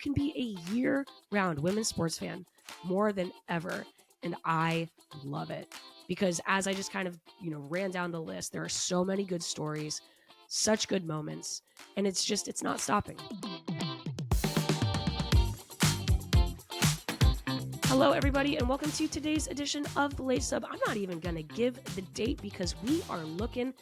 can be a year-round women's sports fan more than ever. And I love it because as I just kind of, ran down the list, there are so many good stories, such good moments, and it's not stopping. Hello, everybody, and welcome to today's edition of The Late Sub. I'm not even going to give the date because we are looking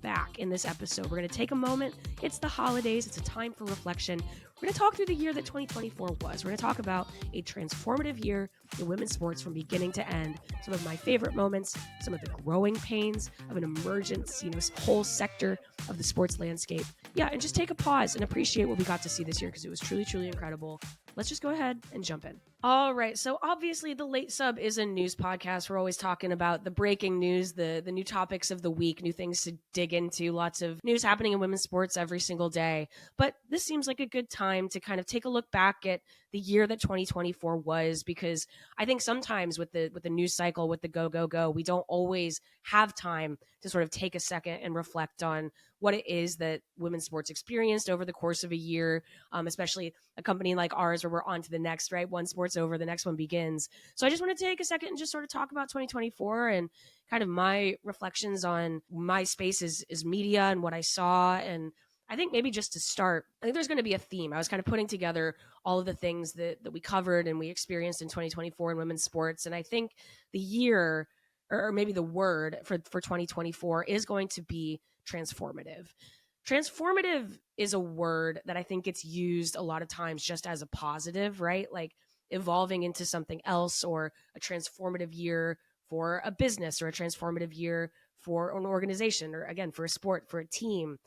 back in this episode. We're going to take a moment. It's the holidays. It's a time for reflection. We're going to talk through the year that 2024 was. We're going to talk about a transformative year in women's sports from beginning to end. Some of my favorite moments, some of the growing pains of an emergence, whole sector of the sports landscape. Yeah, and just take a pause and appreciate what we got to see this year because it was truly, truly incredible. Let's just go ahead and jump in. All right. So obviously the Late Sub is a news podcast. We're always talking about the breaking news, the new topics of the week, new things to dig into, lots of news happening in women's sports every single day. But this seems like a good time to kind of take a look back at the year that 2024 was, because I think sometimes with the news cycle, with the go, we don't always have time to sort of take a second and reflect on what it is that women's sports experienced over the course of a year, especially a company like ours where we're on to the next, right? One sport's over, the next one begins. So I just want to take a second and just sort of talk about 2024 and kind of my reflections on my space as media and what I saw. And I think maybe just to start, I think there's going to be a theme. I was kind of putting together all of the things that we covered and we experienced in 2024 in women's sports. And I think the year, or maybe the word for 2024 is going to be transformative. Transformative is a word that I think gets used a lot of times just as a positive, right? Like evolving into something else, or a transformative year for a business, or a transformative year for an organization, or again, for a sport, for a team.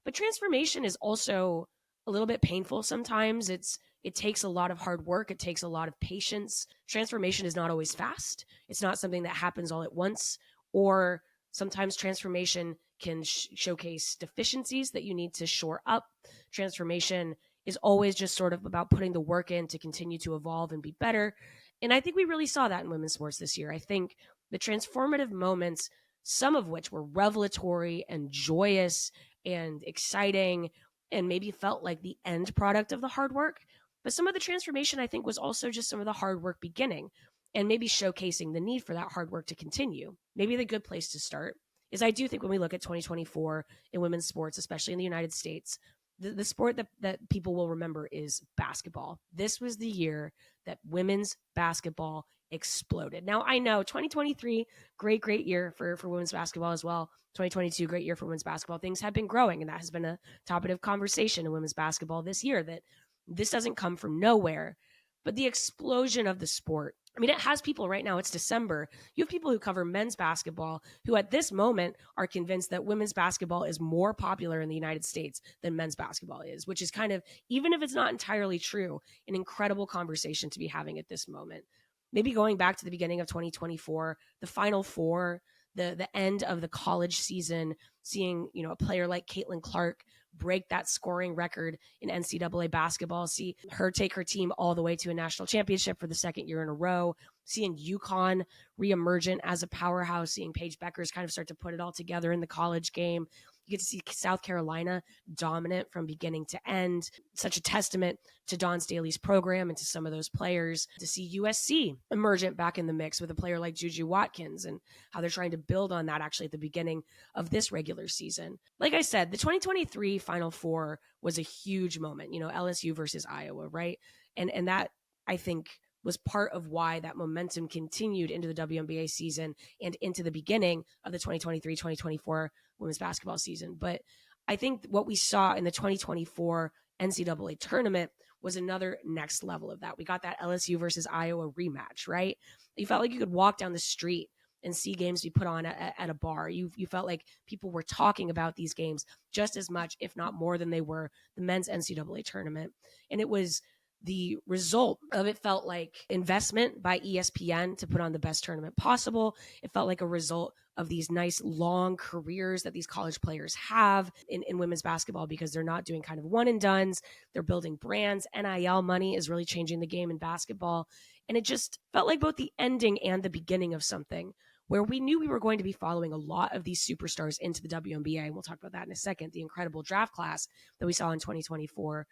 But transformation is also a little bit painful sometimes. It takes a lot of hard work. It takes a lot of patience. Transformation is not always fast. It's not something that happens all at once, or sometimes transformation can showcase deficiencies that you need to shore up. Transformation is always just sort of about putting the work in to continue to evolve and be better. And I think we really saw that in women's sports this year. I think the transformative moments, some of which were revelatory and joyous and exciting and maybe felt like the end product of the hard work. But some of the transformation, I think, was also just some of the hard work beginning and maybe showcasing the need for that hard work to continue. Maybe the good place to start is I do think when we look at 2024 in women's sports, especially in the United States, the sport that people will remember is basketball. This was the year that women's basketball exploded. Now, I know 2023, great year for women's basketball as well. 2022, great year for women's basketball. Things have been growing, and that has been a topic of conversation in women's basketball this year, that this doesn't come from nowhere. But the explosion of the sport, I mean, it has people right now, it's December. You have people who cover men's basketball who at this moment are convinced that women's basketball is more popular in the United States than men's basketball is, which is kind of, even if it's not entirely true, an incredible conversation to be having at this moment. Maybe going back to the beginning of 2024, the Final Four, the end of the college season, seeing, a player like Caitlin Clark break that scoring record in NCAA basketball, see her take her team all the way to a national championship for the second year in a row, seeing UConn reemergent as a powerhouse, seeing Paige Beckers kind of start to put it all together in the college game. You get to see South Carolina dominant from beginning to end. Such a testament to Dawn Staley's program and to some of those players. To see USC emergent back in the mix with a player like Juju Watkins and how they're trying to build on that actually at the beginning of this regular season. Like I said, the 2023 Final Four was a huge moment, LSU versus Iowa, right? And that, I think, was part of why that momentum continued into the WNBA season and into the beginning of the 2023-2024 women's basketball season. But I think what we saw in the 2024 NCAA tournament was another next level of that. We got that LSU versus Iowa rematch, right? You felt like you could walk down the street and see games be put on at a bar. You felt like people were talking about these games just as much, if not more, than they were the men's NCAA tournament. And it was the result of, it felt like investment by ESPN to put on the best tournament possible. It felt like a result of these nice long careers that these college players have in women's basketball, because they're not doing kind of one and dones. They're building brands. NIL money is really changing the game in basketball. And it just felt like both the ending and the beginning of something where we knew we were going to be following a lot of these superstars into the WNBA. And we'll talk about that in a second, the incredible draft class that we saw in 2024.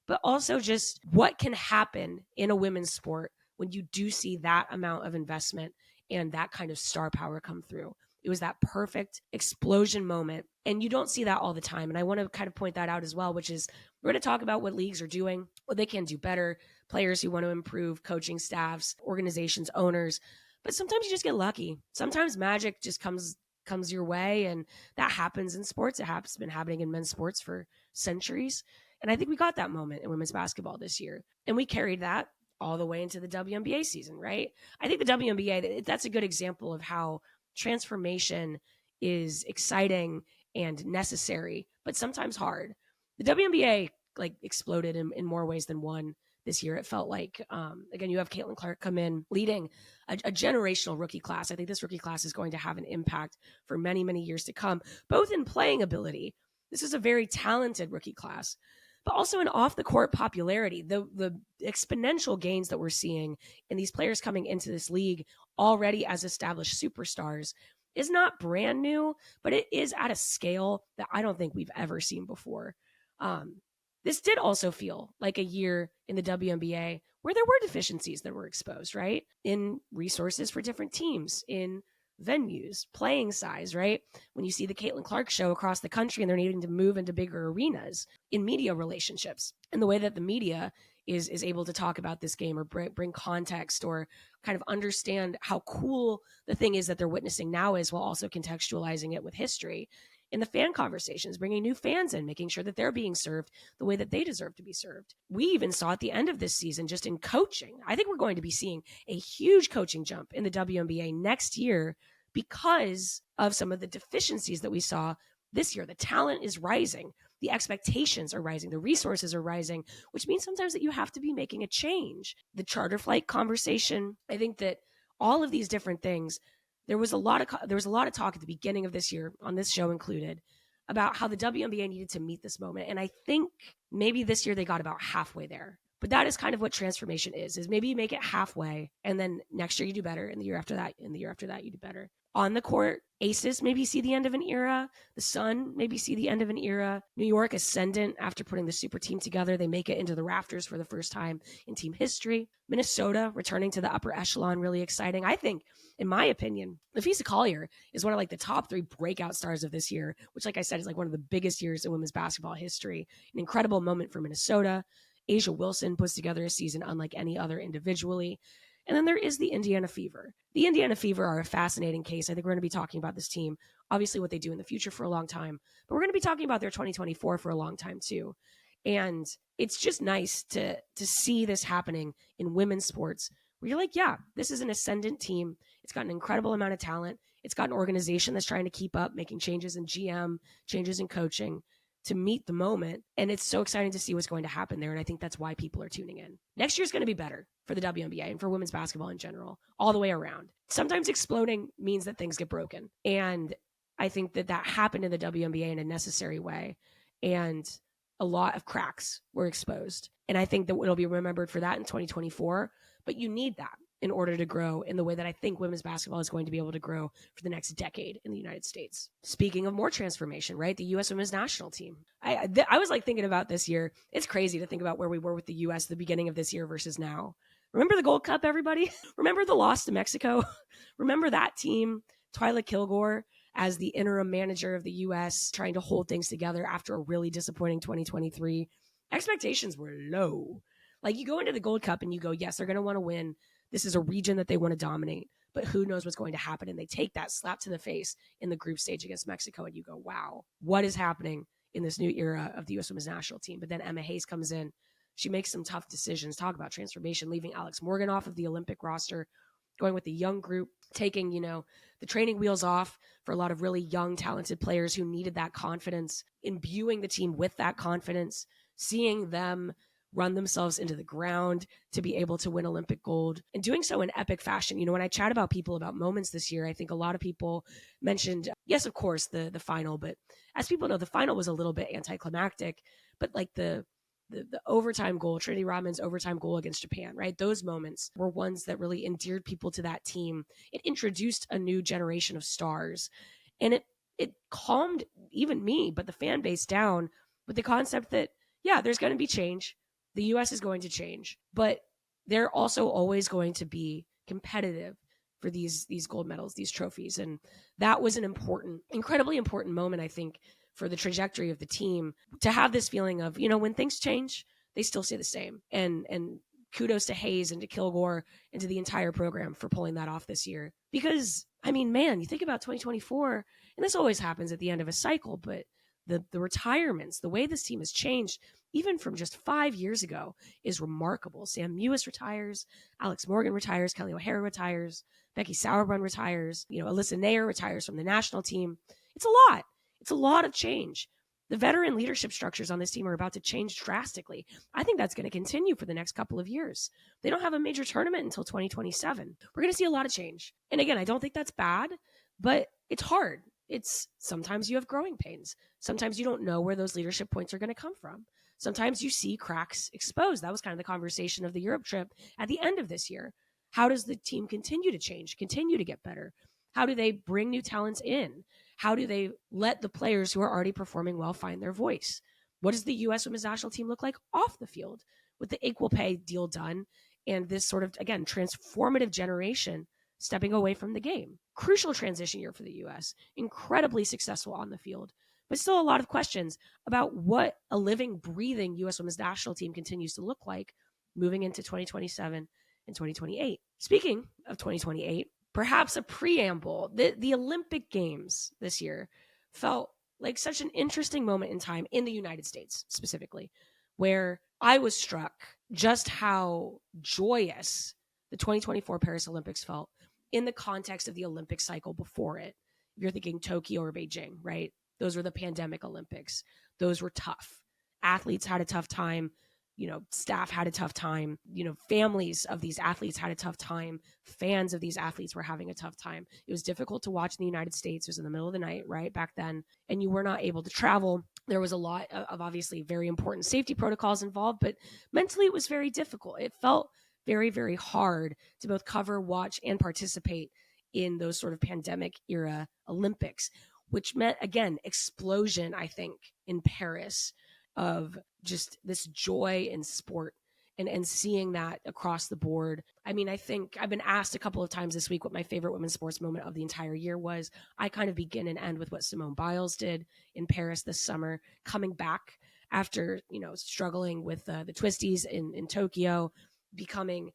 but also just what can happen in a women's sport when you do see that amount of investment and that kind of star power come through. It was that perfect explosion moment. And you don't see that all the time. And I want to kind of point that out as well, which is we're going to talk about what leagues are doing, what they can do better, players who want to improve, coaching staffs, organizations, owners. But sometimes you just get lucky. Sometimes magic just comes your way, and that happens in sports. It has been happening in men's sports for centuries. And I think we got that moment in women's basketball this year. And we carried that all the way into the WNBA season, right? I think the WNBA, that's a good example of how transformation is exciting and necessary, but sometimes hard. The WNBA exploded in more ways than one this year. It felt like, again, you have Caitlin Clark come in leading a generational rookie class. I think this rookie class is going to have an impact for many, many years to come, both in playing ability. This is a very talented rookie class, but also in off the court popularity. The exponential gains that we're seeing in these players coming into this league already as established superstars is not brand new, but it is at a scale that I don't think we've ever seen before. This did also feel like a year in the WNBA where there were deficiencies that were exposed, right? In resources for different teams, in venues, playing size, right? When you see the Caitlin Clark show across the country and they're needing to move into bigger arenas, in media relationships, and the way that the media is able to talk about this game or bring context or kind of understand how cool the thing is that they're witnessing now is, while also contextualizing it with history. In the fan conversations, bringing new fans in, making sure that they're being served the way that they deserve to be served. We even saw at the end of this season, just in coaching, I think we're going to be seeing a huge coaching jump in the WNBA next year because of some of the deficiencies that we saw this year. The talent is rising. The expectations are rising. The resources are rising, which means sometimes that you have to be making a change. The charter flight conversation, I think that all of these different things, there was a lot of talk at the beginning of this year, on this show included, about how the WNBA needed to meet this moment. And I think maybe this year they got about halfway there. But that is kind of what transformation is maybe you make it halfway, and then next year you do better, and the year after that, and the year after that you do better. On the court, Aces maybe see the end of an era. The Sun maybe see the end of an era. New York ascendant after putting the super team together. They make it into the rafters for the first time in team history. Minnesota returning to the upper echelon, really exciting. I think, in my opinion, Lafisa Collier is one of the top 3 breakout stars of this year, which, like I said, is one of the biggest years in women's basketball history. An incredible moment for Minnesota. Asia Wilson puts together a season unlike any other individually. And then there is the Indiana Fever. The Indiana Fever are a fascinating case. I think we're going to be talking about this team, obviously what they do in the future for a long time, but we're going to be talking about their 2024 for a long time too. And it's just nice to see this happening in women's sports where you're like, yeah, this is an ascendant team. It's got an incredible amount of talent. It's got an organization that's trying to keep up, making changes in GM, changes in coaching to meet the moment. And it's so exciting to see what's going to happen there. And I think that's why people are tuning in. Next year's going to be better for the WNBA and for women's basketball in general, all the way around. Sometimes exploding means that things get broken. And I think that happened in the WNBA in a necessary way. And a lot of cracks were exposed. And I think that it'll be remembered for that in 2024. But you need that in order to grow in the way that I think women's basketball is going to be able to grow for the next decade in the United States. Speaking of more transformation, right? The U.S. women's national team. I was thinking about this year. It's crazy to think about where we were with the U.S. at the beginning of this year versus now. Remember the Gold Cup, everybody? Remember the loss to Mexico? Remember that team? Twyla Kilgore as the interim manager of the U.S. trying to hold things together after a really disappointing 2023. Expectations were low. You go into the Gold Cup and you go, yes, they're going to want to win. This is a region that they want to dominate, but who knows what's going to happen? And they take that slap to the face in the group stage against Mexico, and you go, wow, what is happening in this new era of the U.S. women's national team? But then Emma Hayes comes in. She makes some tough decisions. Talk about transformation, leaving Alex Morgan off of the Olympic roster, going with the young group, taking, the training wheels off for a lot of really young, talented players who needed that confidence, imbuing the team with that confidence, seeing them run themselves into the ground to be able to win Olympic gold, and doing so in epic fashion. When I chat about people about moments this year, I think a lot of people mentioned, yes, of course, the final, but as people know, the final was a little bit anticlimactic, but the overtime goal, Trinity Rodman's overtime goal against Japan, right? Those moments were ones that really endeared people to that team. It introduced a new generation of stars, and it calmed even me, but the fan base down with the concept that, yeah, there's going to be change. The US is going to change, but they're also always going to be competitive for these gold medals, these trophies. And that was an important, incredibly important moment, I think, for the trajectory of the team, to have this feeling of, when things change, they still stay the same. And kudos to Hayes and to Kilgore and to the entire program for pulling that off this year. Because, man, you think about 2024, and this always happens at the end of a cycle, but the retirements, the way this team has changed, even from just 5 years ago, is remarkable. Sam Mewis retires, Alex Morgan retires, Kelly O'Hara retires, Becky Sauerbrunn retires, Alyssa Nair retires from the national team. It's a lot. It's a lot of change. The veteran leadership structures on this team are about to change drastically. I think that's going to continue for the next couple of years. They don't have a major tournament until 2027. We're going to see a lot of change. And again, I don't think that's bad, but it's hard. Sometimes you have growing pains. Sometimes you don't know where those leadership points are going to come from. Sometimes you see cracks exposed. That was kind of the conversation of the Europe trip at the end of this year. How does the team continue to change, continue to get better? How do they bring new talents in? How do they let the players who are already performing well find their voice? What does the U.S. women's national team look like off the field with the equal pay deal done and this sort of, again, transformative generation stepping away from the game? Crucial transition year for the U.S., incredibly successful on the field, but still a lot of questions about what a living, breathing U.S. women's national team continues to look like moving into 2027 and 2028. Speaking of 2028, perhaps a preamble, the Olympic Games this year felt like such an interesting moment in time in the United States specifically, where I was struck just how joyous the 2024 Paris Olympics felt in the context of the Olympic cycle before it. If you're thinking Tokyo or Beijing, right? Those were the pandemic Olympics. Those were tough. Athletes had a tough time. Staff had a tough time. Families of these athletes had a tough time. Fans of these athletes were having a tough time. It was difficult to watch in the United States. It was in the middle of the night, right, back then, and you were not able to travel. There was a lot of obviously very important safety protocols involved, but mentally it was very difficult. It felt very, very hard to both cover, watch, and participate in those sort of pandemic era Olympics, which meant, again, explosion, I think, in Paris of just this joy in sport and seeing that across the board. I think I've been asked a couple of times this week what my favorite women's sports moment of the entire year was. I kind of begin and end with what Simone Biles did in Paris this summer, coming back after, struggling with the twisties in Tokyo, becoming,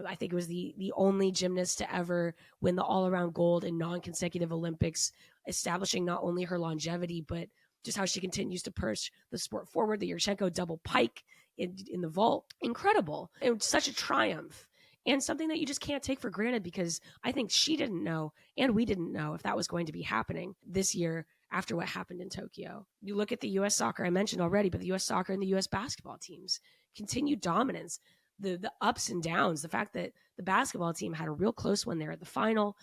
I think it was the only gymnast to ever win the all-around gold in non-consecutive Olympics, establishing not only her longevity, but just how she continues to push the sport forward. The Yurchenko double pike in the vault. Incredible. It was such a triumph and something that you just can't take for granted, because I think she didn't know and we didn't know if that was going to be happening this year after what happened in Tokyo. You look at the U.S. soccer, I mentioned already, but the U.S. soccer and the U.S. basketball teams, continued dominance, the ups and downs, the fact that the basketball team had a real close one there at the final.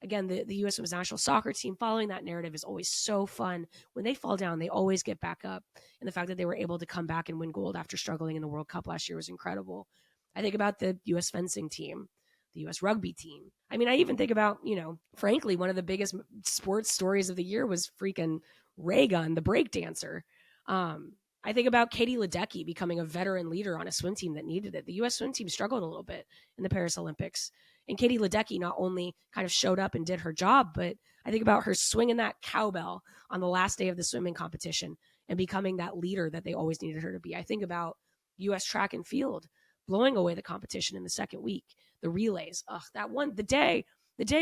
Again, the U.S. women's national soccer team, following that narrative is always so fun. When they fall down, they always get back up. And the fact that they were able to come back and win gold after struggling in the World Cup last year was incredible. I think about the U.S. fencing team, the U.S. rugby team. I even think about, frankly, one of the biggest sports stories of the year was freaking Ray Gun, the break dancer. I think about Katie Ledecky becoming a veteran leader on a swim team that needed it. The U.S. swim team struggled a little bit in the Paris Olympics. And Katie Ledecky not only kind of showed up and did her job, but I think about her swinging that cowbell on the last day of the swimming competition and becoming that leader that they always needed her to be. I think about U.S. track and field blowing away the competition in the second week, the relays. That one, the day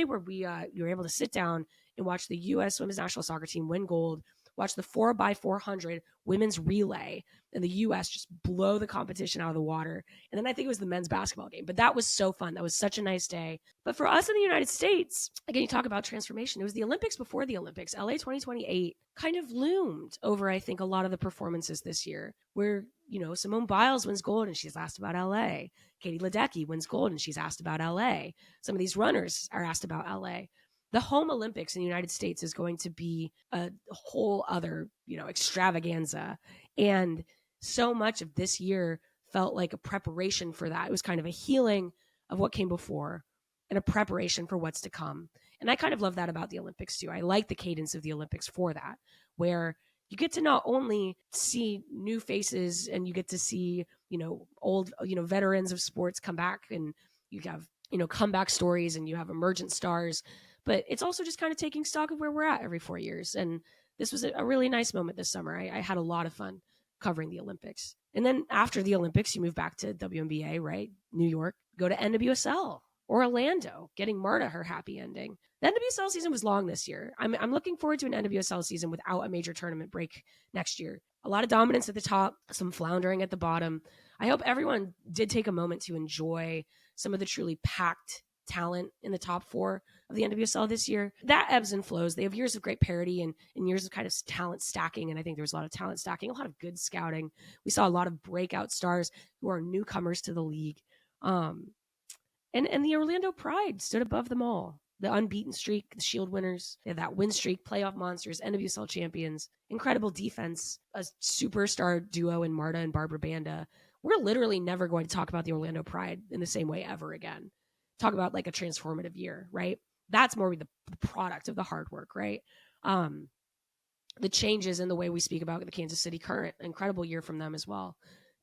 where we were able to sit down and watch the U.S. women's national soccer team win gold, watch the 4x400 women's relay and the U.S. just blow the competition out of the water. And then I think it was the men's basketball game. But that was so fun. That was such a nice day. But for us in the United States, again, you talk about transformation. It was the Olympics before the Olympics. LA 2028 kind of loomed over, I think, a lot of the performances this year where, Simone Biles wins gold and she's asked about LA. Katie Ledecky wins gold and she's asked about LA. Some of these runners are asked about LA. The home Olympics in the United States is going to be a whole other, extravaganza. And so much of this year felt like a preparation for that. It was kind of a healing of what came before and a preparation for what's to come. And I kind of love that about the Olympics too. I like the cadence of the Olympics for that, where you get to not only see new faces and you get to see, old, veterans of sports come back, and you have, comeback stories, and you have emergent stars, but it's also just kind of taking stock of where we're at every 4 years. And this was a really nice moment this summer. I had a lot of fun covering the Olympics. And then after the Olympics, you move back to WNBA, right? New York, go to NWSL or Orlando, getting Marta her happy ending. The NWSL season was long this year. I'm looking forward to an NWSL season without a major tournament break next year. A lot of dominance at the top, some floundering at the bottom. I hope everyone did take a moment to enjoy some of the truly packed talent in the top four of the NWSL this year. That ebbs and flows. They have years of great parity and years of kind of talent stacking. And I think there was a lot of talent stacking, a lot of good scouting. We saw a lot of breakout stars who are newcomers to the league. And the Orlando Pride stood above them all. The unbeaten streak, the Shield winners, they had that win streak, playoff monsters, NWSL champions, incredible defense, a superstar duo in Marta and Barbara Banda. We're literally never going to talk about the Orlando Pride in the same way ever again. Talk about like a transformative year, right? That's more the product of the hard work, right? The changes in the way we speak about the Kansas City Current, incredible year from them as well.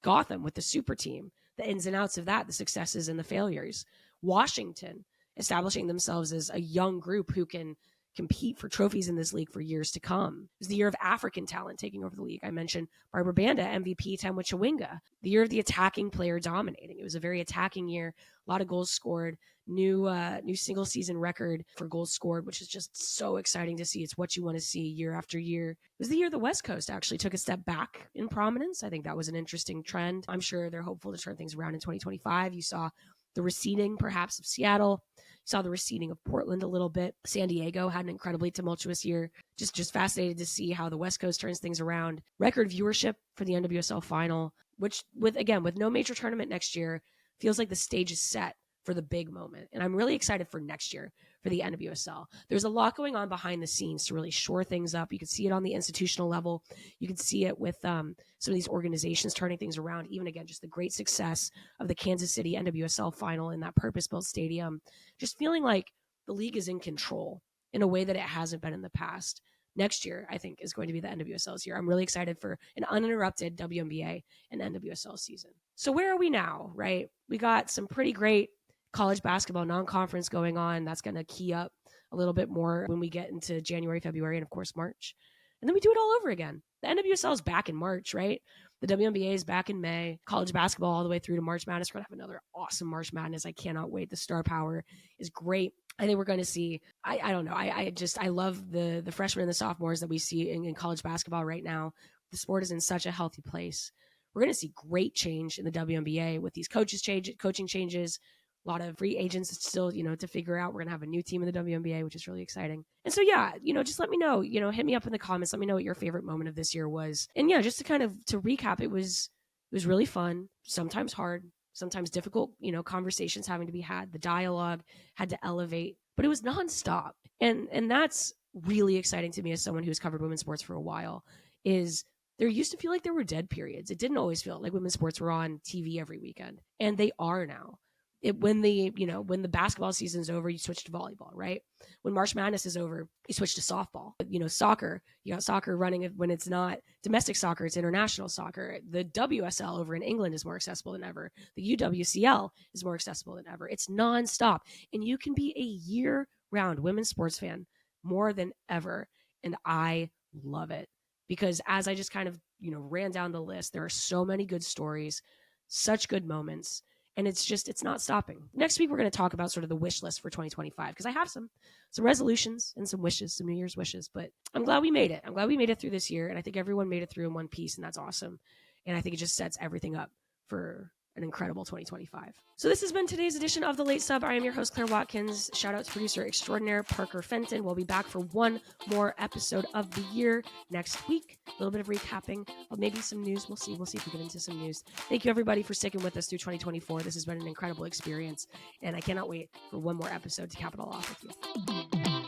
Gotham with the super team, the ins and outs of that, the successes and the failures. Washington establishing themselves as a young group who can compete for trophies in this league for years to come. It was the year of African talent taking over the league. I mentioned Barbara Banda, MVP Temwa Chawinga, the year of the attacking player dominating. It was a very attacking year, a lot of goals scored, new single season record for goals scored, which is just so exciting to see. It's what you want to see year after year. It was the year the West Coast actually took a step back in prominence. I think that was an interesting trend. I'm sure they're hopeful to turn things around in 2025. You saw the receding perhaps of Seattle. You saw the receding of Portland a little bit. San Diego had an incredibly tumultuous year. Just fascinated to see how the West Coast turns things around. Record viewership for the NWSL final, which with no major tournament next year, feels like the stage is set for the big moment. And I'm really excited for next year for the NWSL. There's a lot going on behind the scenes to really shore things up. You can see it on the institutional level. You can see it with some of these organizations turning things around. Even again, just the great success of the Kansas City NWSL final in that purpose-built stadium. Just feeling like the league is in control in a way that it hasn't been in the past. Next year, I think, is going to be the NWSL's year. I'm really excited for an uninterrupted WNBA and NWSL season. So where are we now, right? We got some pretty great college basketball non-conference going on. That's going to key up a little bit more when we get into January, February, and of course, March. And then we do it all over again. The NWSL is back in March, right? The WNBA is back in May. College basketball all the way through to March Madness. We're going to have another awesome March Madness. I cannot wait. The star power is great. I think we're going to see, I don't know. I love the freshmen and the sophomores that we see in college basketball right now. The sport is in such a healthy place. We're going to see great change in the WNBA with these coaching changes. A lot of free agents still, to figure out. We're going to have a new team in the WNBA, which is really exciting. And so, yeah, just let me know, hit me up in the comments. Let me know what your favorite moment of this year was. And yeah, just to recap, it was really fun, sometimes hard, sometimes difficult, conversations having to be had. The dialogue had to elevate, but it was nonstop. And that's really exciting to me as someone who's covered women's sports for a while. Is there used to feel like there were dead periods. It didn't always feel like women's sports were on TV every weekend, and they are now. When the basketball season is over, you switch to volleyball, right? When March Madness is over, you switch to softball. Soccer, you got soccer running when it's not domestic soccer, it's international soccer. The WSL over in England is more accessible than ever. The UWCL is more accessible than ever. It's nonstop. And you can be a year-round women's sports fan more than ever. And I love it. Because as I just kind of, ran down the list, there are so many good stories, such good moments. And it's not stopping. Next week, we're going to talk about sort of the wish list for 2025, because I have some resolutions and some wishes, some New Year's wishes, but I'm glad we made it. I'm glad we made it through this year. And I think everyone made it through in one piece, and that's awesome. And I think it just sets everything up for an incredible 2025. So this has been today's edition of The Late Sub. I am your host, Claire Watkins. Shout out to producer extraordinaire Parker Fenton. We'll be back for one more episode of the year next week. A little bit of recapping, maybe some news. We'll see if we get into some news. Thank you, everybody, for sticking with us through 2024. This has been an incredible experience, and I cannot wait for one more episode to cap it all off with you.